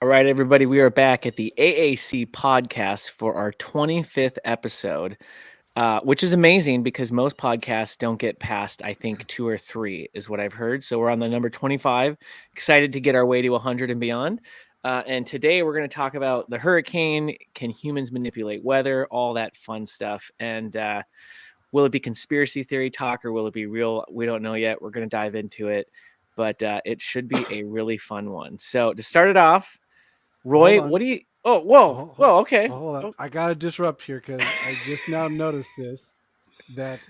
All right, everybody, we are back at the AAC podcast for our 25th episode, which is amazing because most podcasts don't get past, I think, 2 or 3 is what I've heard. So we're on the number 25, excited to get our way to 100 and beyond. And today we're going to talk about the hurricane. Can humans manipulate weather? All that fun stuff. And will it be conspiracy theory talk or will it be real? We don't know yet. We're going to dive into it, but it should be a really fun one. So to start it off, Hold Roy, on. what do you? Oh, whoa, whoa, okay. Hold on. Oh, I gotta disrupt here because I just now noticed this. That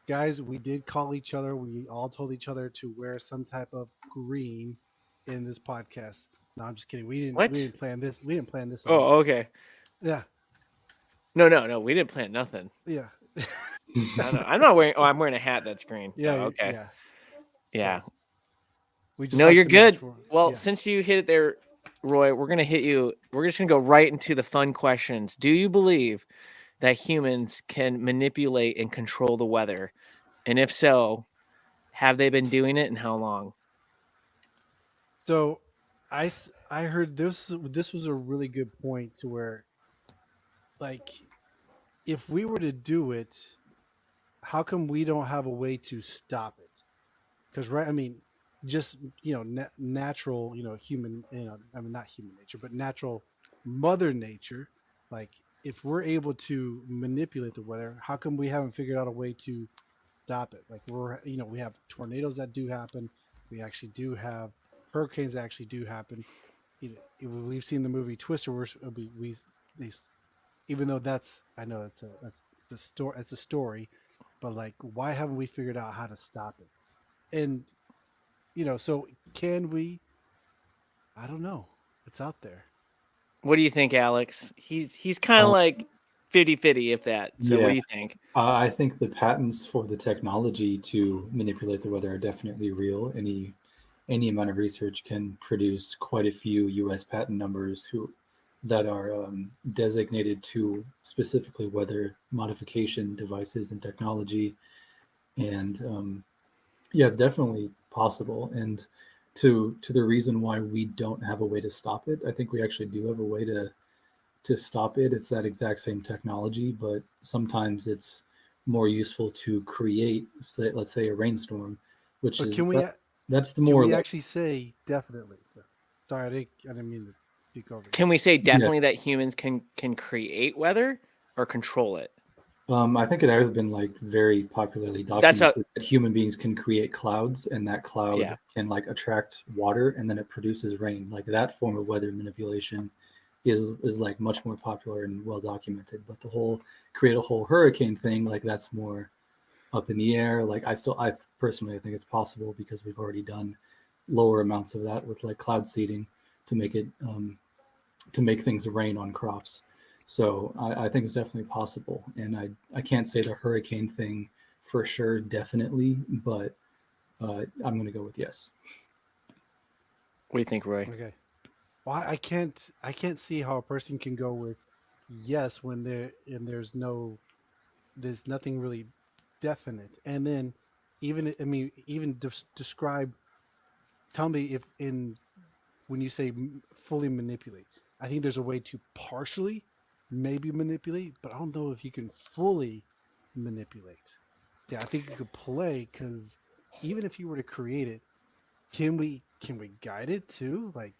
guys, we did call each other. We all told each other to wear some type of green in this podcast. No, I'm just kidding. We what? didn't plan this. We didn't plan this out. Oh, okay. Yeah, No. We didn't plant nothing. yeah, I don't know. I'm not wearing. Oh, I'm wearing a hat that's green. Oh, okay. yeah. Yeah. So we just No, like you're to make good. sure. Well, Yeah. since you hit it there, Roy, we're gonna hit you. We're just gonna go right into the fun questions. Do you believe that humans can manipulate and control the weather? And if so, have they been doing it, and how long? So I heard this. This was a really good point to where like if we were to do it, how come we don't have a way to stop it? Because right, I mean, just natural, human, I mean, not human nature, but natural mother nature. Like, if we're able to manipulate the weather, how come we haven't figured out a way to stop it? Like, we have tornadoes that do happen. We actually do have hurricanes that actually do happen. We've seen the movie Twister, where these, even though I know it's a story, but like, why haven't we figured out how to stop it? And so can we? I don't know. It's out there. What do you think, Alex? He's kind of Um, like 50-50, if that. So what yeah, do you think? I think the patents for the technology to manipulate the weather are definitely real. Any amount of research can produce quite a few U.S. patent numbers that are designated to specifically weather modification devices and technology. And yeah, it's definitely possible. And to the reason why we don't have a way to stop it, I think we actually do have a way to stop it. It's that exact same technology, but sometimes it's more useful to create, say, let's say, a rainstorm, which But is that's the can more we like, actually say definitely? Sorry, I didn't mean to speak over you. Can we say yeah. definitely that humans can create weather or control it? I think it has been like very popularly That's a documented that human beings can create clouds, and that cloud yeah. can like attract water, and then it produces rain. Like that form of weather manipulation is like much more popular and well documented. But the whole create a whole hurricane thing, like that's more up in the air. Like I personally I think it's possible because we've already done lower amounts of that with like cloud seeding to make it to make things rain on crops. So I think it's definitely possible, and I can't say the hurricane thing for sure, definitely, but I'm going to go with yes. What do you think, Roy? Okay. Well, I can't see how a person can go with yes when there's nothing really definite. And then even describe. Tell me if in when you say fully manipulate. I think there's a way to partially maybe manipulate, but I don't know if you can fully manipulate. See, I think you could play because even if you were to create it, can we guide it too? Like,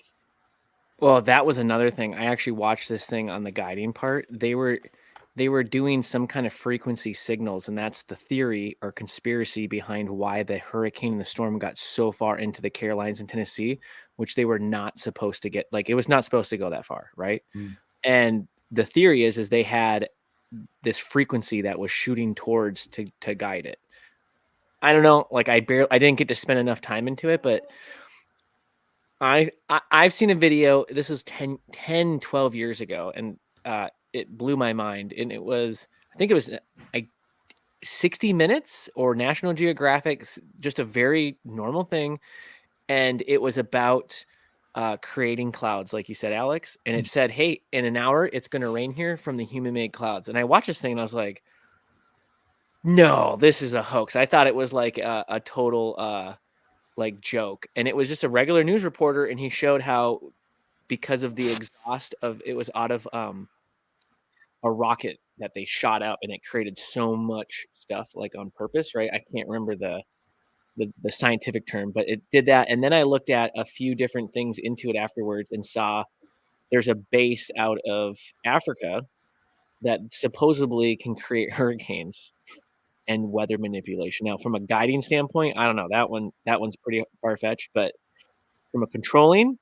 Well, that was another thing. I actually watched this thing on the guiding part. They were doing some kind of frequency signals, and that's the theory or conspiracy behind why the hurricane and the storm got so far into the Carolinas and Tennessee, which they were not supposed to get. Like it was not supposed to go that far, right? Mm. And the theory is they had this frequency that was shooting towards to guide it. I don't know, like I didn't get to spend enough time into it, but I've seen a video. This is 12 years ago, and it blew my mind. And it was, I think it was like 60 Minutes or National Geographic, just a very normal thing. And it was about creating clouds, like you said, Alex. And it said, hey, in an hour, it's going to rain here from the human made clouds. And I watched this thing and I was like, no, this is a hoax. I thought it was like a total like joke, and it was just a regular news reporter, and he showed how because of the exhaust of it was out of a rocket that they shot up, and it created so much stuff like on purpose, right? I can't remember the scientific term, but it did that. And then I looked at a few different things into it afterwards and saw there's a base out of Africa that supposedly can create hurricanes and weather manipulation. Now, from a guiding standpoint, I don't know, that one's pretty far fetched, but from a controlling,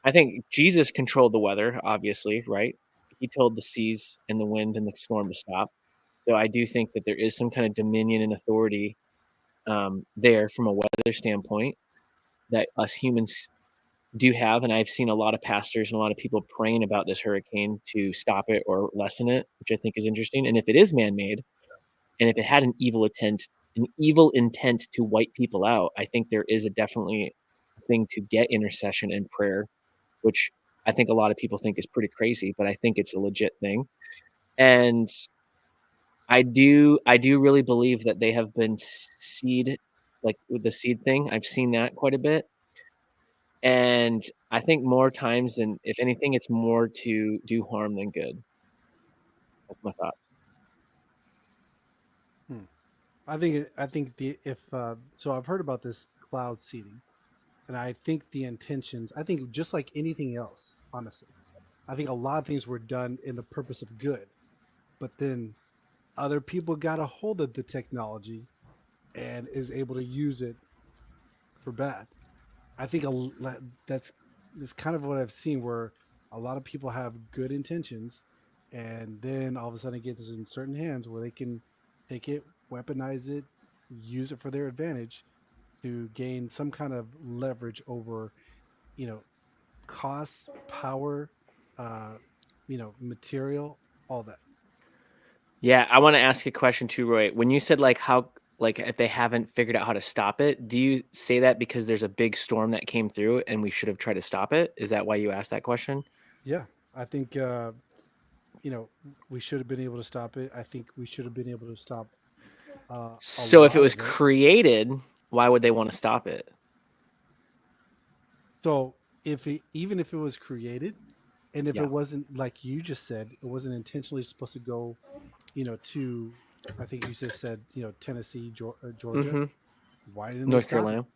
I think Jesus controlled the weather, obviously, right? He told the seas and the wind and the storm to stop. So I do think that there is some kind of dominion and authority there from a weather standpoint that us humans do have. And I've seen a lot of pastors and a lot of people praying about this hurricane to stop it or lessen it, which I think is interesting. And if it is man-made, and if it had an evil intent to wipe people out, I think there is a definitely thing to get intercession and prayer, which I think a lot of people think is pretty crazy, but I think it's a legit thing. And I do really believe that they have been seed, like with the seed thing. I've seen that quite a bit. And I think more times than if anything, it's more to do harm than good. That's my thoughts. Hmm. I think the if so I've heard about this cloud seeding, and I think the intentions. I think just like anything else, honestly, I think a lot of things were done in the purpose of good, but then other people got a hold of the technology and is able to use it for bad. I think that's kind of what I've seen where a lot of people have good intentions, and then all of a sudden it gets in certain hands where they can take it, weaponize it, use it for their advantage to gain some kind of leverage over, you know, costs, power, uh, material, all that. Yeah, I want to ask a question too, Roy. When you said like how like if they haven't figured out how to stop it, do you say that because there's a big storm that came through and we should have tried to stop it? Is that why you asked that question? Yeah, I think you know we should have been able to stop it. I think we should have been able to stop a So if it lot was of it. created, why would they want to stop it? So even if it was created, and if it Yeah. wasn't like you just said, it wasn't intentionally supposed to go, to, I think you just said, Tennessee, Georgia. Mm-hmm. Why didn't they North stop it? Carolina.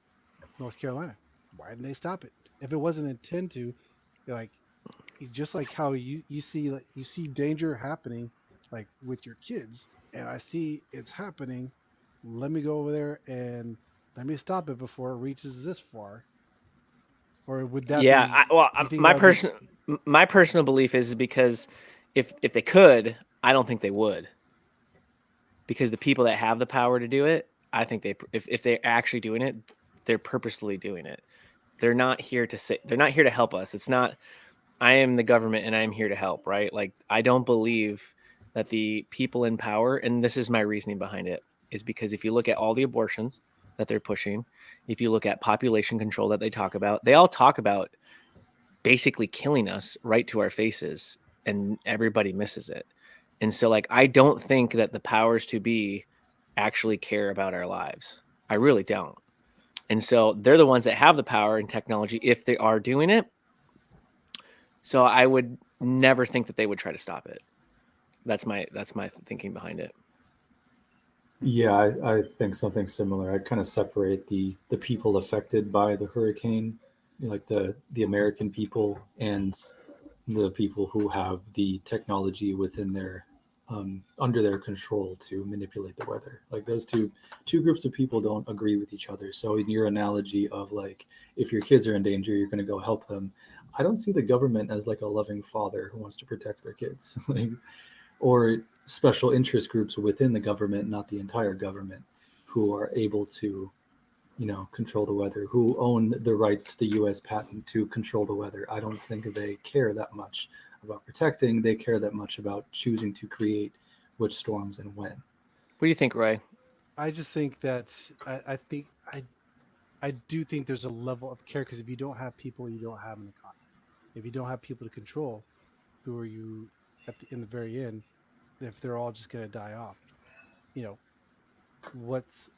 North Carolina. Why didn't they stop it? If it wasn't intended to, you're like, just like how you see, like you see danger happening, like with your kids, and I see it's happening. Let me go over there and let me stop it before it reaches this far. Or would that Yeah. be? You think My that would be? personal belief is because if they could, I don't think they would, because the people that have the power to do it, I think if they're actually doing it, they're purposely doing it. They're not here to help us. It's not I am the government and I'm here to help, right? Like I don't believe that the people in power, and this is my reasoning behind it, is because if you look at all the abortions that they're pushing, if you look at population control that they all talk about basically killing us right to our faces, and everybody misses it. And so like I don't think that the powers to be actually care about our lives. I really don't. And so they're the ones that have the power and technology if they are doing it. So I would never think that they would try to stop it. That's my thinking behind it. Yeah, I think something similar. I kind of separate the people affected by the hurricane, like the American people and the people who have the technology within their under their control to manipulate the weather. Like those two groups of people don't agree with each other. So in your analogy of like if your kids are in danger, you're going to go help them. I don't see the government as like a loving father who wants to protect their kids. Like or special interest groups within the government, not the entire government, who are able to, control the weather, who own the rights to the U.S. patent to control the weather. I don't think they care that much about protecting. They care that much about choosing to create which storms and when. What do you think, Ray? I just think that I think I do think there's a level of care because if you don't have people, you don't have an economy. If you don't have people to control, who are you in the very end? If they're all just going to die off, you know, what's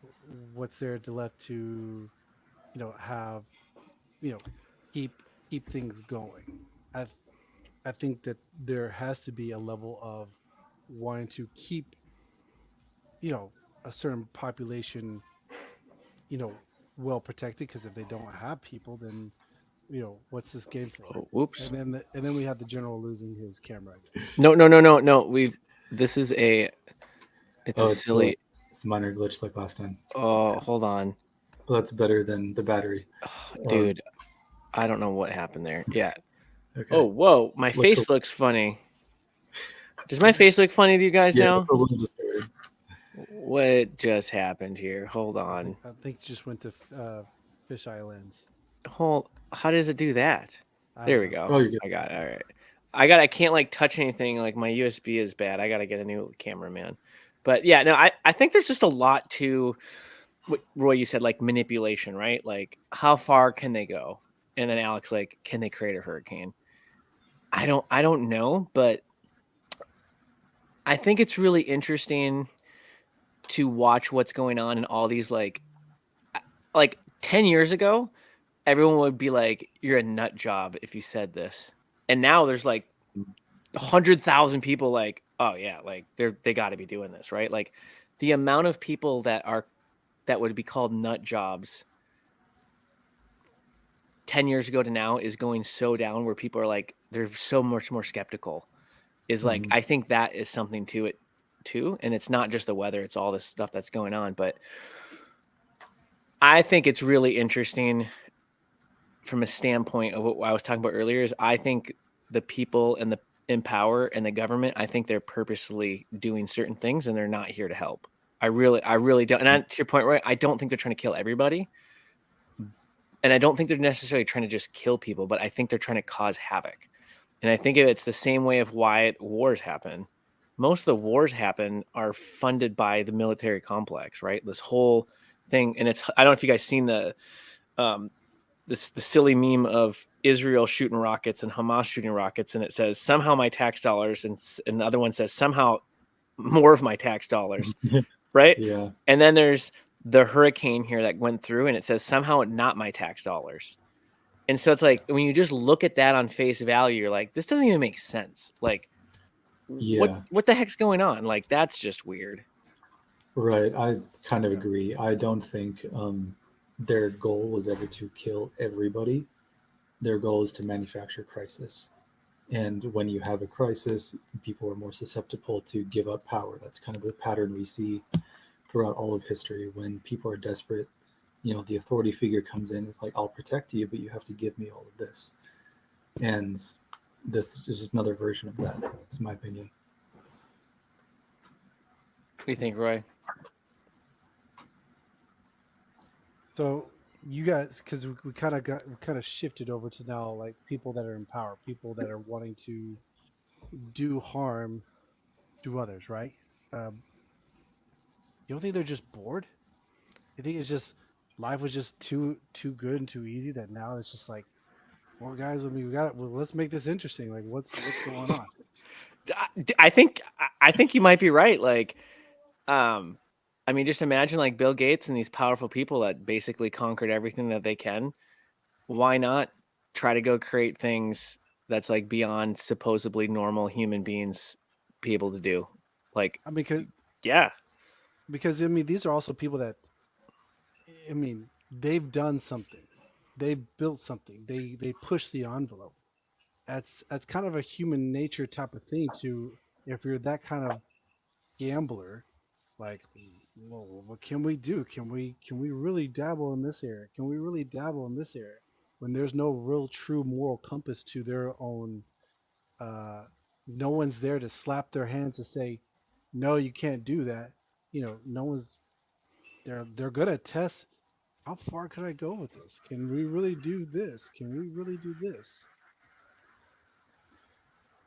what's there to left to have you know keep keep things going. I I think that there has to be a level of wanting to keep, you know, a certain population, you know, well protected. Because if they don't have people, then what's this game for? Oh, whoops. And then we had the general losing his camera again. No. This is it's a Oh, silly. it's the minor glitch like last time. Oh, hold on. Well, that's better than the battery. Oh, dude, I don't know what happened there. Yeah. Okay. Oh, whoa. My Look face looks funny. Does my face look funny to you guys Yeah, now? it's a little distorted. What just happened here? Hold on. I think you just went to Fish Islands. How does it do that? I There don't we know. go. Oh, you're good. I got it. All right. I can't like touch anything. Like my USB is bad. I got to get a new camera, man. But yeah, no, I think there's just a lot to what Roy, you said, like manipulation, right? Like how far can they go? And then Alex, like, can they create a hurricane? I don't know, but I think it's really interesting to watch what's going on in all these like 10 years ago, everyone would be like, you're a nut job if you said this. And now there's like 100,000 people like, oh yeah, like they got to be doing this, right? Like the amount of people that would be called nut jobs 10 years ago to now is going so down where people are like they're so much more skeptical. Is like Mhm. I think that is something to it too, and it's not just the weather, it's all this stuff that's going on, but I think it's really interesting from a standpoint of what I was talking about earlier is I think the people and the in power and the government, I think they're purposely doing certain things and they're not here to help. I really don't. And to your point, right? I don't think they're trying to kill everybody, and I don't think they're necessarily trying to just kill people, but I think they're trying to cause havoc. And I think it's the same way of why wars happen. Most of the wars happen are funded by the military complex, right? This whole thing, and it's I don't know if you guys seen um, the silly meme of Israel shooting rockets and Hamas shooting rockets, and it says somehow my tax dollars, and the other one says somehow more of my tax dollars, right? Yeah. And then there's the hurricane here that went through, and it says somehow not my tax dollars. And so it's like when you just look at that on face value, you're like, this doesn't even make sense. Like, Yeah. what the heck's going on? Like, that's just weird. Right. I kind of agree. I don't think their goal was ever to kill everybody. Their goal is to manufacture crisis. And when you have a crisis, people are more susceptible to give up power. That's kind of the pattern we see throughout all of history. When people are desperate, the authority figure comes in. It's like, I'll protect you, but you have to give me all of this. And this is just another version of that, is my opinion. What do you think, Roy? So you guys, because we kind of shifted over to now like people that are in power, people that are wanting to do harm to others, right? You don't think they're just bored? You think it's just life was just too good and too easy that now it's just like, well, guys, I mean, let's make this interesting. Like, what's going on? I think you might be right. Like, I mean, just imagine like Bill Gates and these powerful people that basically conquered everything that they can. Why not try to go create things that's like beyond supposedly normal human beings be able to do? Like, I mean, yeah, because I mean, these are also people that, I mean, they've done something, they've built something, they push the envelope. That's kind of a human nature type of thing to, if you're that kind of gambler, like, well, what can we do? Can we really dabble in this area? Can we really dabble in this area? When there's no real true moral compass to their own, uh, no one's there to slap their hands to say, no, you can't do that. No one's, they're gonna test, how far could I go with this? Can we really do this? Can we really do this?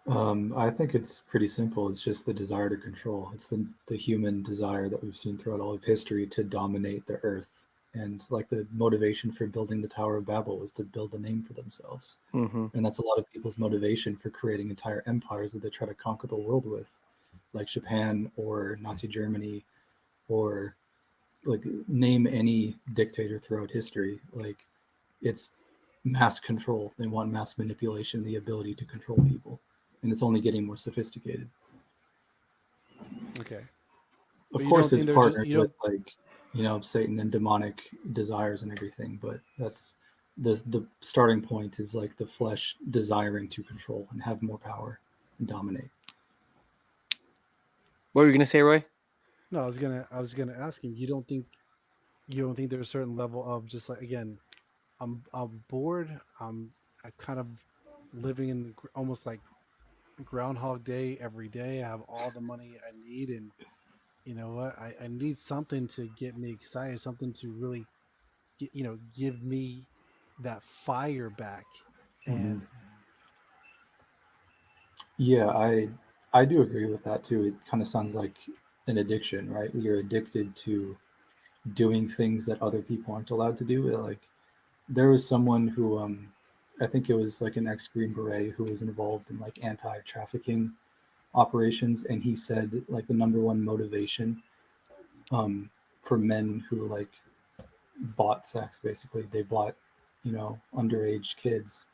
I think it's pretty simple. It's just the desire to control. It's the human desire that we've seen throughout all of history to dominate the earth. And like the motivation for building the Tower of Babel was to build a name for themselves. mm-hmm. And that's a lot of people's motivation for creating entire empires that they try to conquer the world with, like Japan or Nazi Germany, or like name any dictator throughout history. Like it's mass control. They want mass manipulation, the ability to control people, and it's only getting more sophisticated. Okay. Of But you course, don't it's think they're just partnered you with don't like Satan and demonic desires and everything, but that's the starting point is like the flesh desiring to control and have more power and dominate. What were you gonna say, Roy? no, I was gonna ask him, you don't think there's a certain level of just like again, I'm bored. I kind of living in almost like Groundhog Day every day. I have all the money I need, and you know what? I need something to get me excited, something to really give me that fire back. Mm-hmm. And Yeah, I do agree with that too. It kind of sounds like an addiction, right? You're addicted to doing things that other people aren't allowed to do. Like there was someone who I think it was like an ex Green Beret who was involved in like anti-trafficking operations, and he said like the number one motivation um, for men who like bought sex, basically they bought underage kids,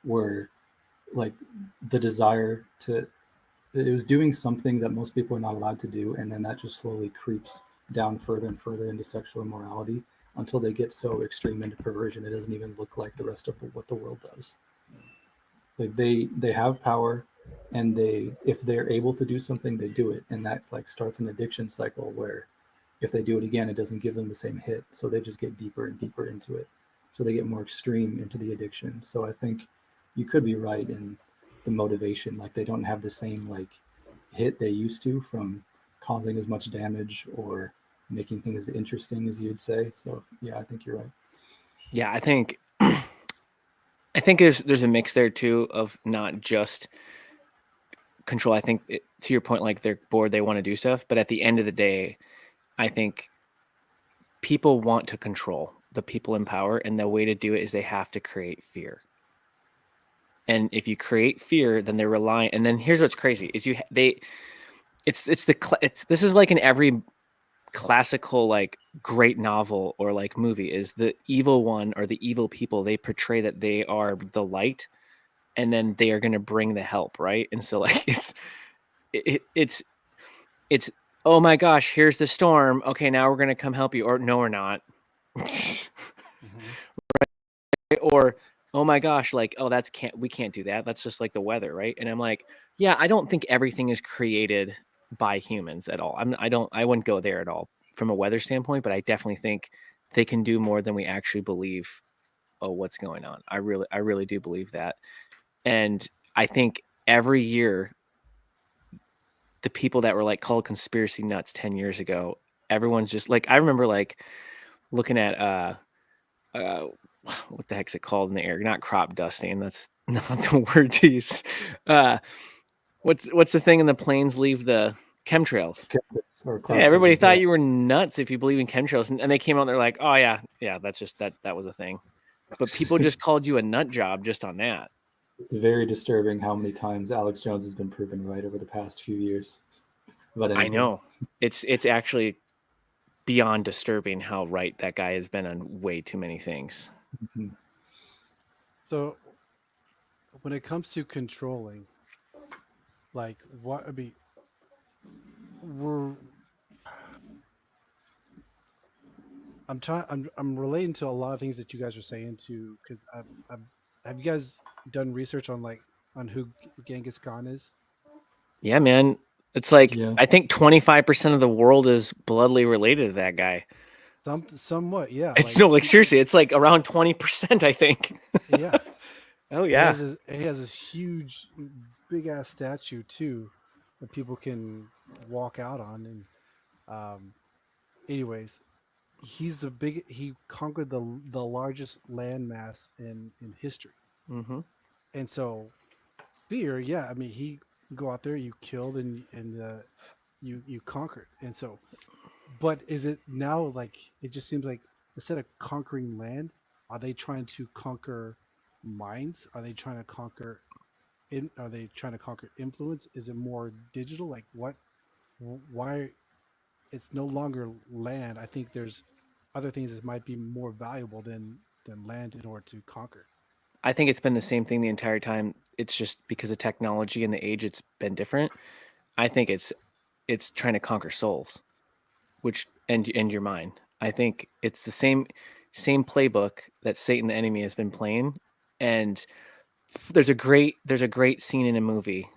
were like the desire to, it was doing something that most people are not allowed to do, and then that just slowly creeps down further and further into sexual immorality until they get so extreme into perversion it doesn't even look like the rest of what the world does. Like they have power, and they, if they're able to do something, they do it, and that's like starts an addiction cycle where if they do it again, it doesn't give them the same hit, so they just get deeper and deeper into it, so they get more extreme into the addiction. So I think you could be right in the motivation, like they don't have the same like hit they used to from causing as much damage or making things interesting as you'd say. So yeah, I think you're right. Yeah, I think there's a mix there too of not just control. I think to your point, like they're bored, they want to do stuff, but at the end of the day, I think people want to control the people in power, and the way to do it is they have to create fear. And if you create fear, then they're relying. And then here's what's crazy: is it's this is like in every classical like great novel or like movie, is the evil one or the evil people, they portray that they are the light, and then they are going to bring the help, right? And so like it's oh my gosh, here's the storm, okay, now we're going to come help you, or no we're not. mhm. Or oh my gosh, like, oh, that's can't we can't do that, that's just like the weather, right? And I'm like, yeah, I don't think everything is created by humans at all. I wouldn't go there at all from a weather standpoint, but I definitely think they can do more than we actually believe. Oh, what's going on? I really do believe that. And I think every year the people that were like called conspiracy nuts 10 years ago, everyone's just like, I remember like looking at uh what the heck's it called in the air? Not crop dusting. That's not the word to use. Uh what's the thing in the planes leave the chemtrails? Chemtrails or Yeah, cloud everybody seeding, yeah. thought you were nuts if you believe in chemtrails, and they came out and they're like, oh yeah, that's just that was a thing. But people just called you a nut job just on that. It's very disturbing how many times Alex Jones has been proven right over the past few years about I anything. know. It's actually beyond disturbing how right that guy has been on way too many things. Mhm. So when it comes to controlling, like what I mean, we're I'm relating to a lot of things that you guys are saying too, because I've have you guys done research on like on who Genghis Khan is? Yeah, man. It's like Yeah. I think 25% of the world is bloodly related to that guy. Somewhat, yeah. It's Like no, like seriously, it's like around 20%, I think. yeah, Oh and yeah. he has this huge, big ass statue too that people can walk out on. And um, anyways, he conquered the largest landmass in history. Hmm. And so fear, yeah, I mean he go out there, you killed and you conquered. And so but is it now like it just seems like instead of conquering land, are they trying to conquer minds? Are they trying to conquer in are they trying to conquer influence? Is it more digital? Like what why it's no longer land. I think there's other things that might be more valuable than land in order to conquer. I think it's been the same thing the entire time. It's just because of technology and the age, it's been different. I think it's trying to conquer souls, which and your mind. I think it's the same playbook that Satan the enemy has been playing. And there's a great scene in a movie.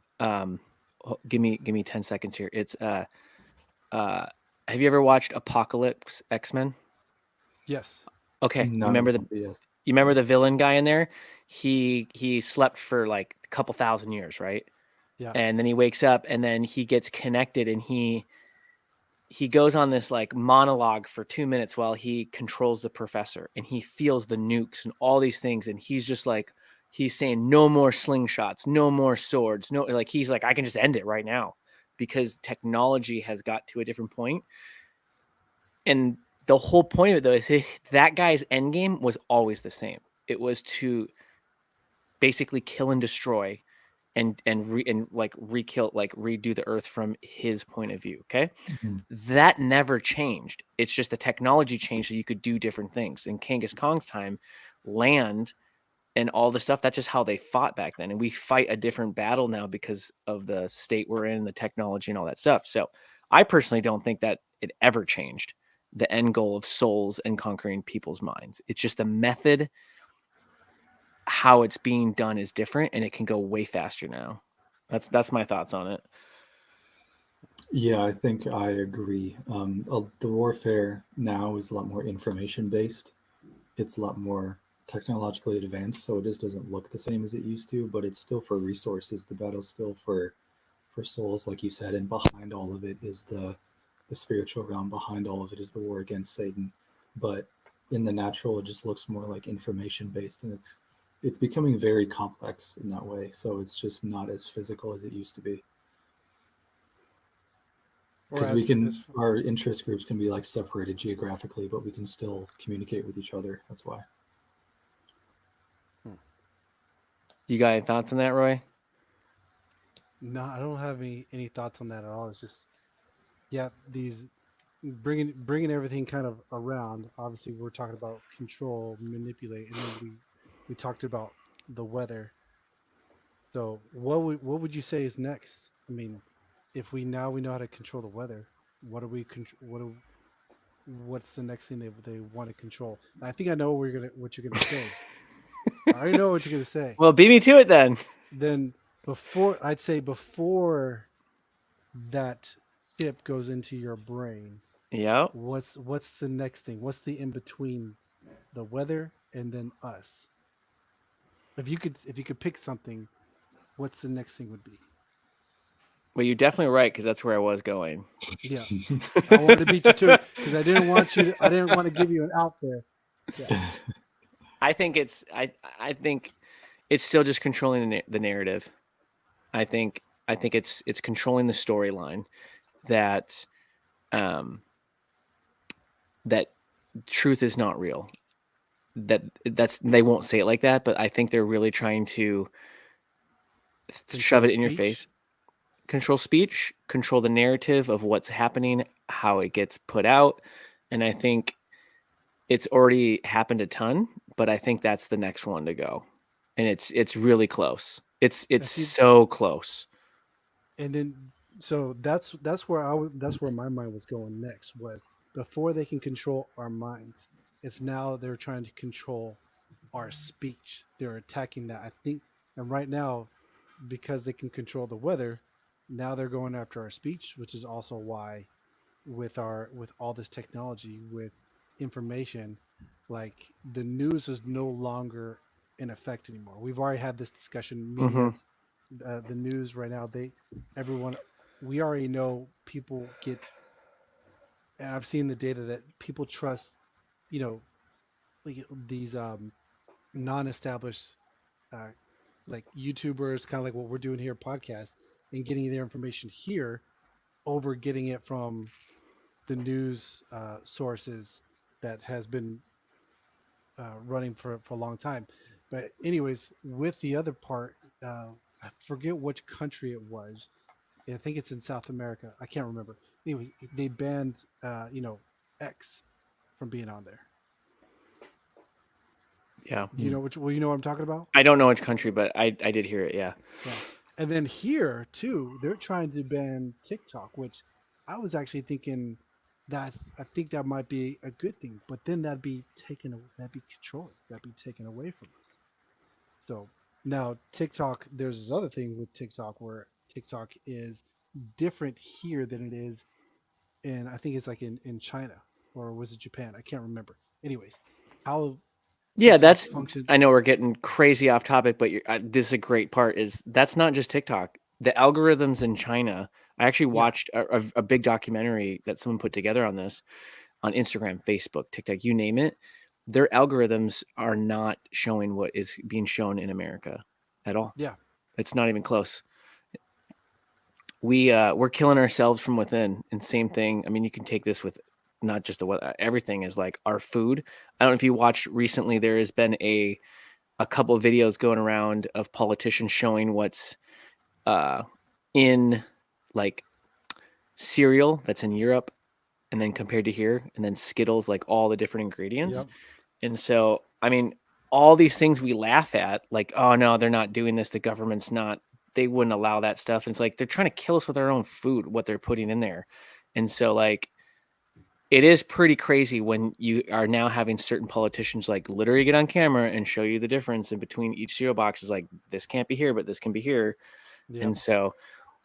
Give me 10 seconds here. It's uh have you ever watched Apocalypse X-Men? Yes. Okay, Not a yes. you remember the villain guy in there? He slept for like a couple thousand years, right? Yeah. And then he wakes up and then he gets connected and he goes on this like monologue for 2 minutes while he controls the professor and he feels the nukes and all these things. And he's just like, he's saying no more slingshots, no more swords. No, like, he's like, I can just end it right now because technology has got to a different point. And the whole point of it though is that guy's end game was always the same. It was to basically kill and destroy and like re-kill, like redo the earth from his point of view. Okay. Mhm. That never changed. It's just the technology changed so you could do different things. In Genghis Khan's time, land and all the stuff, that's just how they fought back then. And we fight a different battle now because of the state we're in, the technology and all that stuff. So I personally don't think that it ever changed the end goal of souls and conquering people's minds. It's just the method, how it's being done is different and it can go way faster now. That's my thoughts on it. Yeah, I think I agree. The warfare now is a lot more information based. It's a lot more technologically advanced, so it just doesn't look the same as it used to. But it's still for resources. The battle's still for souls, like you said, and behind all of it is the spiritual realm. Behind all of it is the war against Satan. But in the natural, it just looks more like information based, and it's becoming very complex in that way. So it's just not as physical as it used to be. Or Because we as can, our interest groups can be like separated geographically, but we can still communicate with each other. That's why. You got any thoughts on that, Roy? No, I don't have any thoughts on that at all. It's just, yeah, these bringing everything kind of around. Obviously, we're talking about control, manipulate, and then we talked about the weather. So what would you say is next? I mean, if we know how to control the weather, what do we what's the next thing they want to control? I think I know what you're gonna say. I already know what you're gonna say. Well, beat me to it then. Then I'd say before that chip goes into your brain, Yep. what's the next thing? What's the in between the weather and then us? If you could pick something, what's the next thing would be? Well, you're definitely right because that's where I was going. Yeah, I wanted to beat you to it because I didn't want to give you an out there. Yeah, I think it's still just controlling the narrative. I think it's controlling the storyline that um that truth is not real. That's they won't say it like that, but I think they're really trying to shove control it in your face. speech. Control speech, control the narrative of what's happening, how it gets put out, and I think it's already happened a ton, but I think that's the next one to go. And it's really close. I It's see, so close. and then so that's where my mind was going next was before they can control our minds. It's now they're trying to control our speech. They're attacking that. I think, and right now, because they can control the weather, now they're going after our speech, which is also why with all this technology with information, like the news is no longer in effect anymore. We've already had this discussion. Mhm. Media's the news right now. Everyone, we already know people get, and I've seen the data that people trust, you know, like these non-established uh, like YouTubers, kind of like what we're doing here, podcast, and getting their information here over getting it from the news sources that has been running for a long time. But anyways, with the other part, I forget which country it was. I think it's in South America. I can't remember. Anyways, they banned X from being on there. Yeah. Do you know you know what I'm talking about? I don't know which country, but I did hear it. Yeah. Yeah. And then here too, they're trying to ban TikTok, which I was actually thinking that I think that might be a good thing, but then that'd be controlling, that'd be taken away from us. So now TikTok, there's this other thing with TikTok where TikTok is different here than it is in, I think it's like in China, or was it Japan? I can't remember. Anyways, how Yeah, TikTok that's. functions. I know we're getting crazy off topic, but this is a great part. Is that's not just TikTok. The algorithms in China. I actually Yeah, watched a big documentary that someone put together on this on Instagram, Facebook, TikTok, you name it. Their algorithms are not showing what is being shown in America at all. yeah, It's not even close. We're killing ourselves from within. And same thing. I mean, you can take this with not just the weather. Everything is like our food. I don't know if you watched recently. There has been a couple of videos going around of politicians showing what's uh in like cereal that's in Europe and then compared to here, and then Skittles, like all the different ingredients. yep, And so, I mean, all these things we laugh at, like, oh no, they're not doing this. The government's not, they wouldn't allow that stuff. And it's like they're trying to kill us with our own food, what they're putting in there. And so, like, it is pretty crazy when you are now having certain politicians like literally get on camera and show you the difference in between each cereal box is like, this can't be here, but this can be here. yep, And so,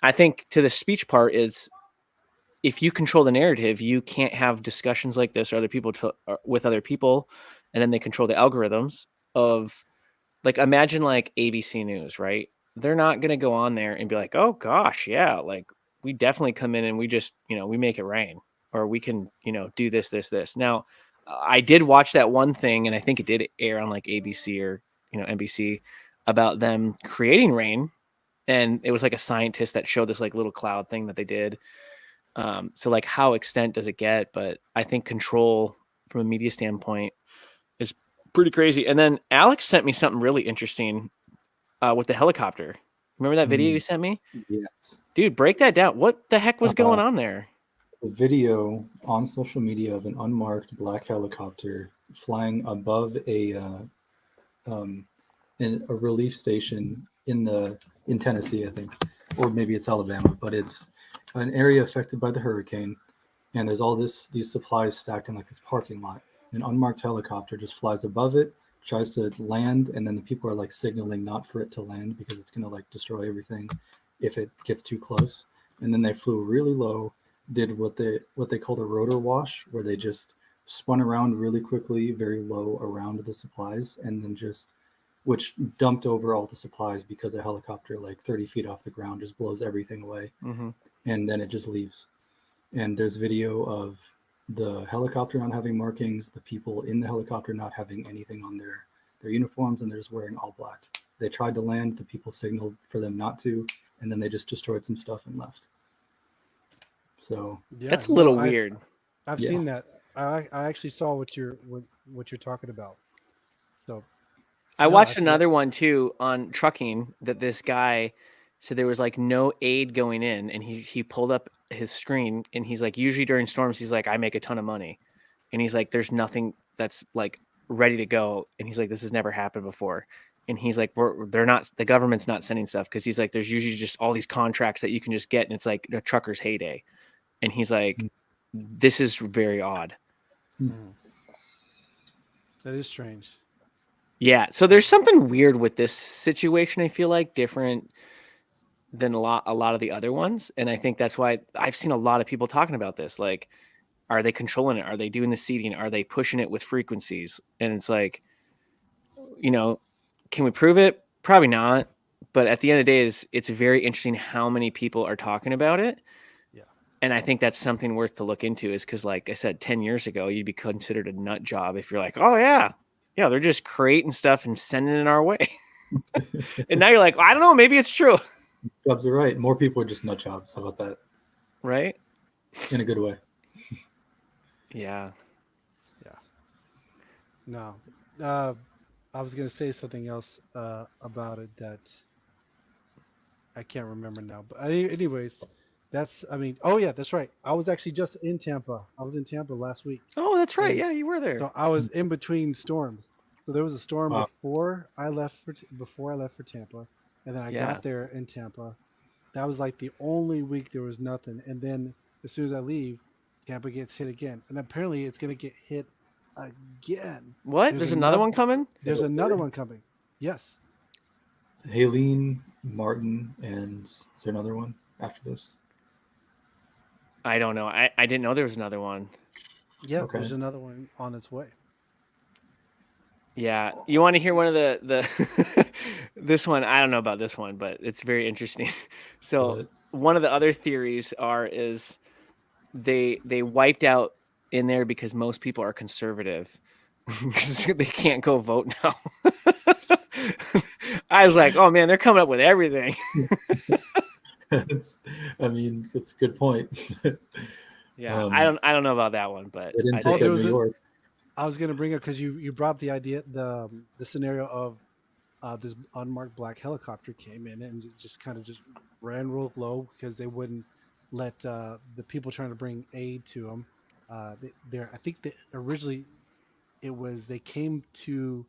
I think to the speech part is if you control the narrative, you can't have discussions like this or other people with other people, and then they control the algorithms of like imagine like ABC News, right? They're not going to go on there and be like, "Oh gosh, yeah, like we definitely come in and we just we make it rain, or we can do this, this, this." Now, I did watch that one thing, and I think it did air on like ABC or NBC about them creating rain, and it was like a scientist that showed this like little cloud thing that they did. So like how extent does it get? But I think control from a media standpoint is pretty crazy. And then Alex sent me something really interesting with the helicopter. Remember that video you sent me? Yes. Dude, break that down. What the heck was going on there? A video on social media of an unmarked black helicopter flying above um, a relief station in Tennessee, I think, or maybe it's Alabama, but it's an area affected by the hurricane, and there's all these supplies stacked in like this parking lot. An unmarked helicopter just flies above it, tries to land, and then the people are like signaling not for it to land because it's gonna like destroy everything if it gets too close. And then they flew really low, did what they called a rotor wash, where they just spun around really quickly, very low around the supplies, and then just which dumped over all the supplies because a helicopter like 30 feet off the ground just blows everything away, and then it just leaves. And there's video of the helicopter not having markings, the people in the helicopter not having anything on their uniforms, and they're just wearing all black. They tried to land, the people signaled for them not to, and then they just destroyed some stuff and left. So yeah. That's a little I've weird. I've Yeah. seen that. I actually saw what you're talking about. So I no, I watched think that, another one too on trucking that this guy said there was like no aid going in, and he pulled up his screen and he's like, usually during storms, he's like, I make a ton of money, and he's like, there's nothing that's like ready to go, and he's like, this has never happened before, and he's like, they're not, the government's not sending stuff because he's like, there's usually just all these contracts that you can just get, and it's like a trucker's heyday, and he's like, this is very odd. that is strange. Yeah, so there's something weird with this situation. I feel like different than a lot of the other ones, and I think that's why I've seen a lot of people talking about this. Like, are they controlling it? Are they doing the seeding? Are they pushing it with frequencies? And it's like, can we prove it? Probably not. But at the end of the day, it's very interesting how many people are talking about it. Yeah. And I think that's something worth to look into is because, like I said, 10 years ago, you'd be considered a nut job if you're like, oh, yeah, they're just creating stuff and sending it our way. And now you're like, I don't know, maybe it's true. jobs are right. More people are just nut jobs. How about that? Right? In a good way. Yeah. No. I was gonna say something else about it that I can't remember now. But anyways, I mean, oh yeah, that's right. I was actually just in Tampa. I was in Tampa last week, Oh, that's right. and Yeah, you were there. so I was in between storms. So there was a storm Wow. before I left for Tampa, and then I Yeah. got there in Tampa. That was like the only week there was nothing, and then as soon as I leave, Tampa gets hit again, and apparently it's gonna get hit again. What? There's another one coming? There's another one coming. Yes. Helene, Martin, and is there another one after this? I don't know. I didn't know there was another one. Yeah, Okay. there's another one on its way. Yeah. You want to hear one of the this one? I don't know about this one, but it's very interesting. So But one of the other theories is they wiped out in there because most people are conservative. They can't go vote now. I was like, oh man, they're coming up with everything. it's a good point. Yeah, I don't know about that one, but They didn't I take think- out New York. I was gonna bring up because you brought up the idea, the scenario of this unmarked black helicopter came in and just kind of just ran real low because they wouldn't let the people trying to bring aid to them. I think that originally they came to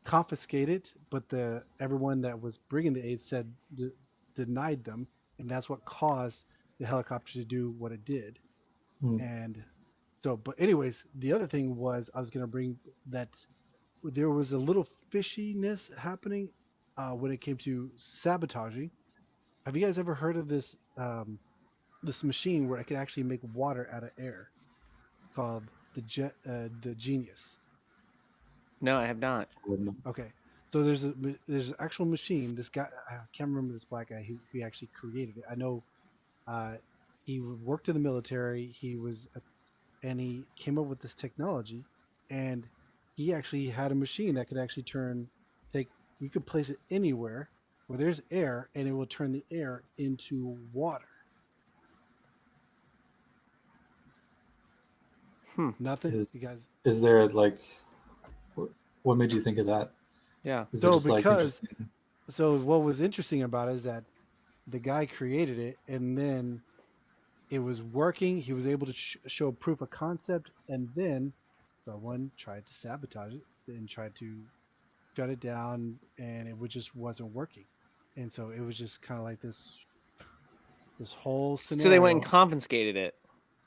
confiscate it, but everyone that was bringing the aid said denied them, and that's what caused the helicopter to do what it did. Hmm. And so, but anyways, the other thing was I was going to bring that there was a little fishiness happening when it came to sabotaging. Have you guys ever heard of this this machine where it can actually make water out of air called the Genius? No, I have not. Okay, so there's an actual machine. This guy, I can't remember this black guy who actually created it. I know he worked in the military. And he came up with this technology, and he actually had a machine that could actually you could place it anywhere where there's air, and it will turn the air into water. Nothing, you guys. Is there what made you think of that? Yeah. Is it So just, because so what was interesting about it is that the guy created it, and then it was working. He was able to show proof of concept, and then someone tried to sabotage it and tried to shut it down, and it just wasn't working. And so it was just kind of like this whole scenario. So they went and confiscated it.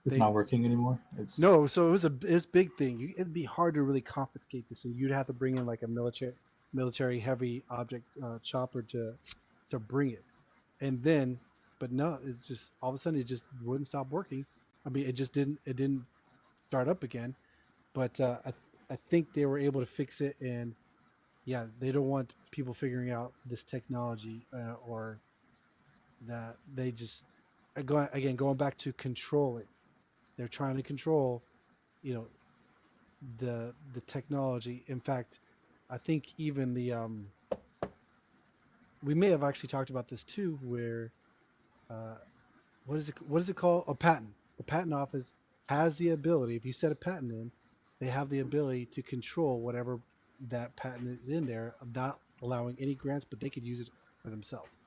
it's not working anymore? It's No, so it was a big thing. It'd be hard to really confiscate this, and you'd have to bring in like a military heavy object chopper to bring it, and then. But no, it's just all of a sudden it just wouldn't stop working. I mean, it didn't start up again. But I think they were able to fix it, and yeah, they don't want people figuring out this technology or that they just going back to control it. They're trying to control, the technology. In fact, I think even we may have actually talked about this too, where what is it called? A patent. The patent office has the ability, if you set a patent in, they have the ability to control whatever that patent is in there, of not allowing any grants, but they could use it for themselves.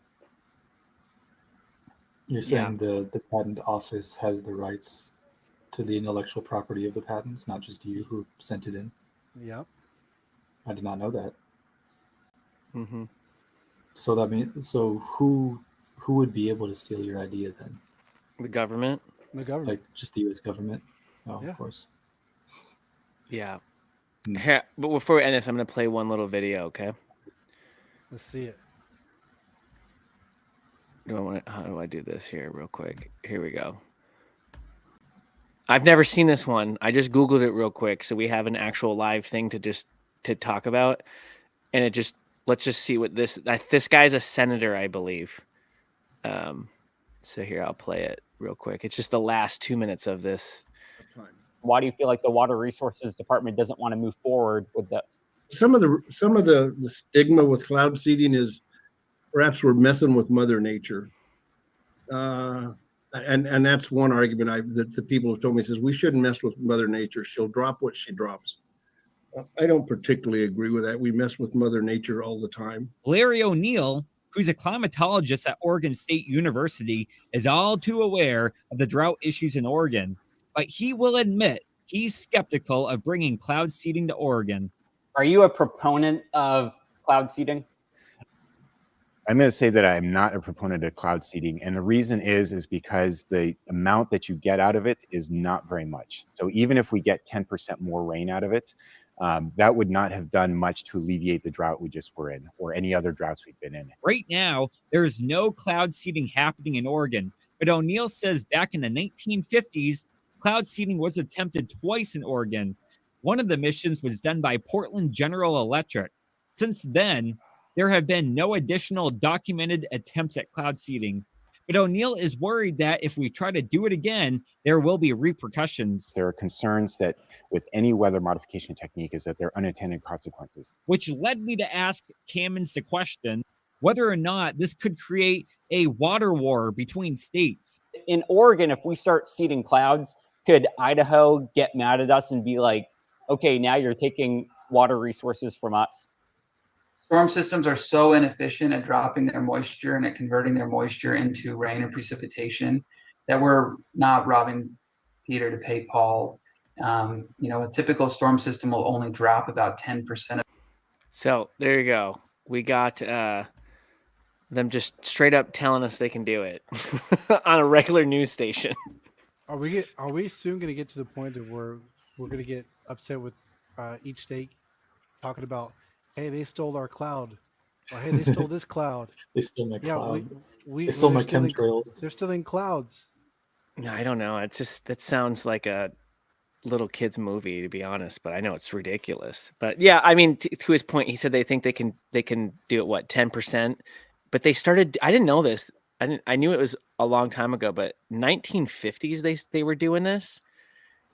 You're saying the patent office has the rights to the intellectual property of the patents, not just you who sent it in? Yep. I did not know that. Mm-hmm. So who would be able to steal your idea then? The government. The government. Like just the U.S. government? Oh, Yeah. Of course. Yeah. Hmm. Here, but before we end this, I'm going to play one little video, okay? Let's see it. How do I do this here real quick? Here we go. I've never seen this one. I just Googled it real quick. So we have an actual live thing to talk about. And let's just see what this guy's a senator, I believe. So here, I'll play it real quick. It's just the last 2 minutes of this. Why do you feel like the Water Resources Department doesn't want to move forward with this? Some of the stigma with cloud seeding is perhaps we're messing with Mother Nature, and that's one argument that the people have told me, says we shouldn't mess with Mother Nature. She'll drop what she drops. I don't particularly agree with that. We mess with Mother Nature all the time. Larry O'Neill, who's a climatologist at Oregon State University, is all too aware of the drought issues in Oregon, but he will admit he's skeptical of bringing cloud seeding to Oregon. Are you a proponent of cloud seeding? I'm going to say that I'm not a proponent of cloud seeding, and the reason is because the amount that you get out of it is not very much. So even if we get 10% more rain out of it, that would not have done much to alleviate the drought we just were in, or any other droughts we've been in. Right now, there's no cloud seeding happening in Oregon, but O'Neill says back in the 1950s, cloud seeding was attempted twice in Oregon. One of the missions was done by Portland General Electric. Since then, there have been no additional documented attempts at cloud seeding. But O'Neill is worried that if we try to do it again, there will be repercussions. There are concerns that with any weather modification technique is that there are unintended consequences. Which led me to ask Kamens the question whether or not this could create a water war between states. In Oregon, if we start seeding clouds, could Idaho get mad at us and be like, okay, now you're taking water resources from us? Storm systems are so inefficient at dropping their moisture and at converting their moisture into rain and precipitation that we're not robbing Peter to pay Paul. A typical storm system will only drop about 10%. So there you go. We got them just straight up telling us they can do it on a regular news station. Are we soon going to get to the point of where we're going to get upset with each state talking about, hey, they stole our cloud, or hey, they stole this cloud. They stole my cloud. They stole my chemtrails. They're stealing clouds. No, I don't know. It sounds like a little kid's movie, to be honest. But I know it's ridiculous. But yeah, I mean, to his point, he said they think they can do it 10%. But they started. I didn't know this. I knew it was a long time ago, but 1950s they were doing this.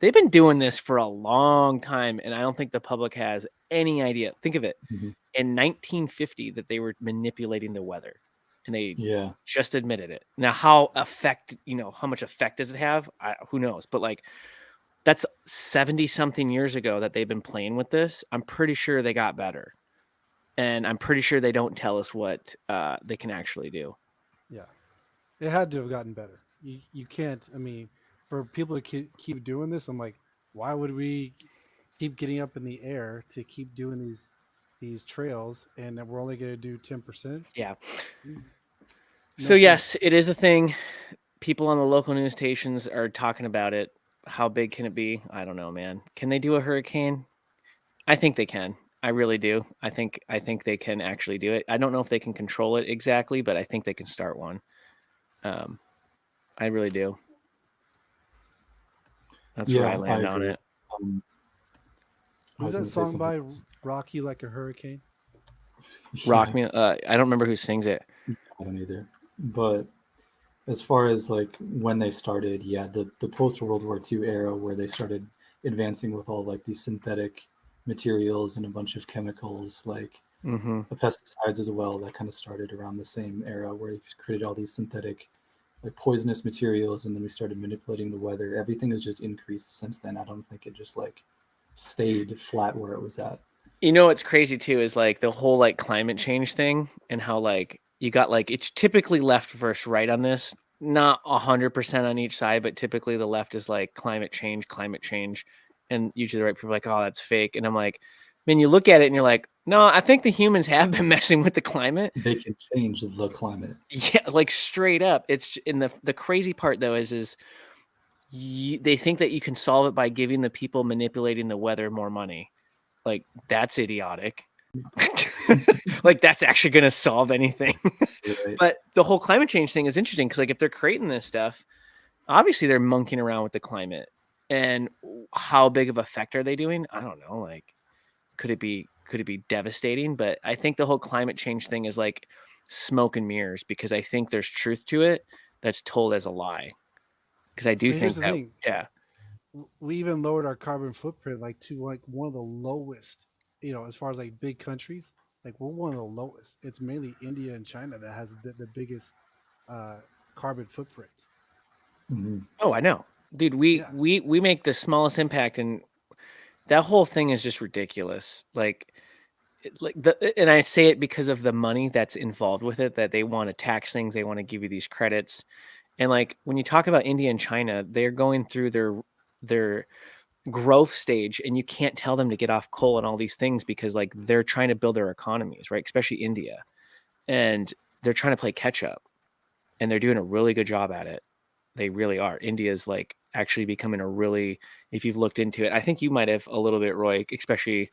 They've been doing this for a long time, and I don't think the public has any idea. Think of it. Mm-hmm. In 1950 that they were manipulating the weather, and they just admitted it. Now, how much effect does it have? Who knows? But like, that's 70 something years ago that they've been playing with this. I'm pretty sure they got better, and I'm pretty sure they don't tell us what they can actually do. Yeah, it had to have gotten better. You can't. I mean, for people to keep doing this, I'm like, why would we keep getting up in the air to keep doing these trails, and we're only going to do 10%? Yeah. So yes, it is a thing. People on the local news stations are talking about it. How big can it be? I don't know, man. Can they do a hurricane? I think they can. I really do. I think they can actually do it. I don't know if they can control it exactly, but I think they can start one. I really do. That's where I land on it. Who's that song by Rock You Like a Hurricane? Rock Me. I don't remember who sings it. I don't either. But as far as like when they started, the post-World War II era where they started advancing with all like these synthetic materials and a bunch of chemicals, like the pesticides as well, that kind of started around the same era where they created all these synthetic like poisonous materials, and then we started manipulating the weather. Everything has just increased since then. I don't think it just like stayed flat where it was at. You know what's crazy too is like the whole like climate change thing, and how like you got like it's typically left versus right on this. Not 100% on each side, but typically the left is like climate change, and usually the right people are like, oh, that's fake. And I'm like, man, you look at it and you're like, no, I think the humans have been messing with the climate. They can change the climate. Yeah, like straight up. It's in the crazy part though is they think that you can solve it by giving the people manipulating the weather more money. Like that's idiotic. Like that's actually going to solve anything. Right. But the whole climate change thing is interesting because like if they're creating this stuff, obviously they're monkeying around with the climate. And how big of effect are they doing? I don't know. Like, could it be devastating? But I think the whole climate change thing is like smoke and mirrors, because I think there's truth to it that's told as a lie. Because I do think that, we even lowered our carbon footprint like to like one of the lowest, as far as like big countries, like we're one of the lowest. It's mainly India and China that has the biggest carbon footprint. Mm-hmm. Oh, I know. Dude, we make the smallest impact, and that whole thing is just ridiculous. And I say it because of the money that's involved with it, that they want to tax things, they want to give you these credits. And like when you talk about India and China, they're going through their growth stage, and you can't tell them to get off coal and all these things because like they're trying to build their economies, right? Especially India, and they're trying to play catch up, and they're doing a really good job at it. They really are. India's like actually becoming a really, if you've looked into it, I think you might have a little bit, Roy, especially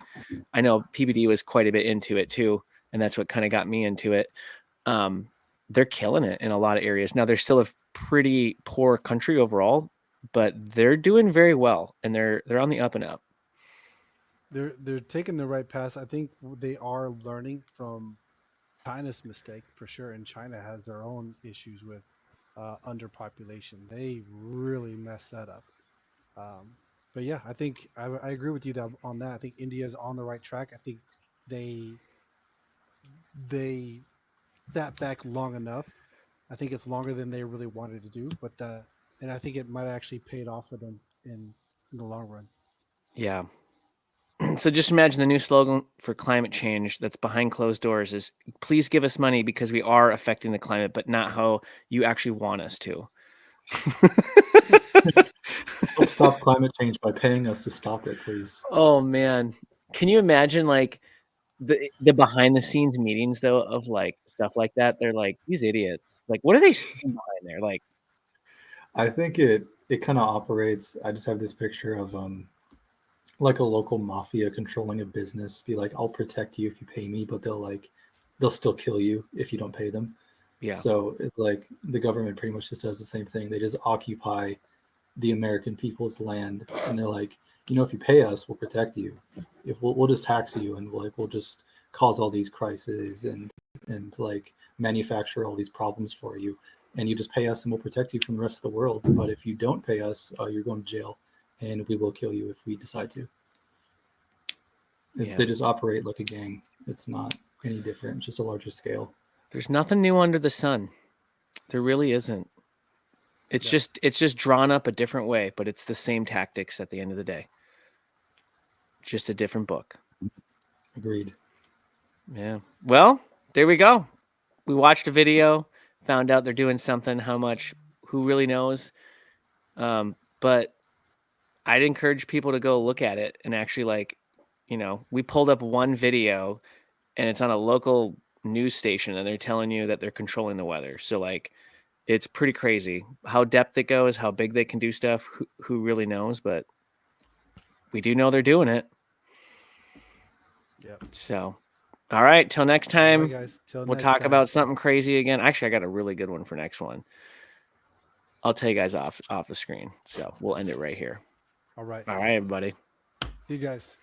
I know PBD was quite a bit into it too. And that's what kind of got me into it. They're killing it in a lot of areas. Now they're still a pretty poor country overall, but they're doing very well, and they're on the up and up. They're taking the right path. I think they are learning from China's mistake for sure, and China has their own issues with underpopulation. They really messed that up. But yeah, I think I agree with you on that. I think India is on the right track. I think they they sat back long enough. I think it's longer than they really wanted to do, but and I think it might actually paid off for them in the long run. Yeah. So just imagine the new slogan for climate change that's behind closed doors is please give us money because we are affecting the climate, but not how you actually want us to. Help stop climate change by paying us to stop it, please. Oh man. Can you imagine like the behind the scenes meetings though of like stuff like that? They're like, these idiots. Like, what are they saying behind there? Like, I think it kind of operates. I just have this picture of like a local mafia controlling a business. Be like, I'll protect you if you pay me, but they'll still kill you if you don't pay them. yeah. So it's like the government pretty much just does the same thing. They just occupy the American people's land, and they're like, if you pay us, we'll protect you. If we'll just tax you, and we'll just cause all these crises and like manufacture all these problems for you, and you just pay us, and we'll protect you from the rest of the world. But if you don't pay us, you're going to jail, and we will kill you if we decide to. Yeah. They just operate like a gang. It's not any different, just a larger scale. There's nothing new under the sun. There really isn't. It's just drawn up a different way, but it's the same tactics at the end of the day. Just a different book. Agreed. Yeah. Well, there we go. We watched a video, found out they're doing something. How much? Who really knows? But I'd encourage people to go look at it and actually we pulled up one video, and it's on a local news station, and they're telling you that they're controlling the weather. So like, it's pretty crazy how depth it goes, how big they can do stuff. Who really knows? But we do know they're doing it. Yep. So, all right. Till next time, All right, guys. Till we'll next talk time. about something crazy again. Actually, I got a really good one for next one. I'll tell you guys off the screen. So we'll end it right here. All right. All right, everybody. See you guys.